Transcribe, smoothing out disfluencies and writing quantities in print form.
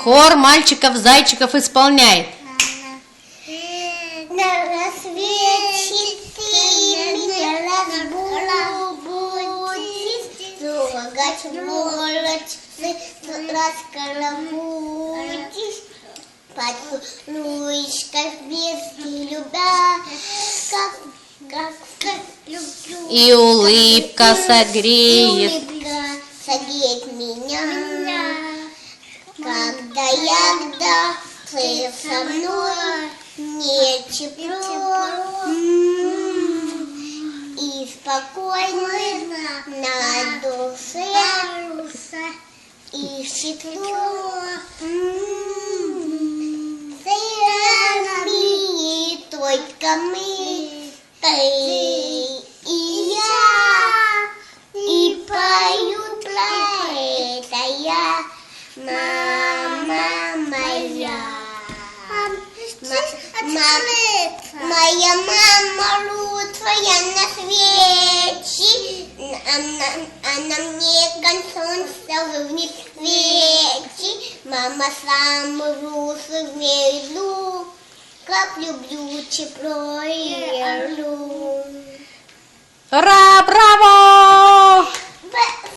Хор мальчиков, зайчиков исполняет. На рассвете ты меня разбудишь, трогать волосы расколобудишь, поцелуйчиков виски любя, как люблю. И улыбка согреет. Улыбка согреет меня, когда ты со мной, мне тепло и спокойно на душе, и светло. Ты только мы, ты и я, и поют про это я, мама моя. Моя мама лучшая на свете, она мне концом солнце свечи. Мама самый лучший в миру, как люблю тепло и люблю. Ура, браво!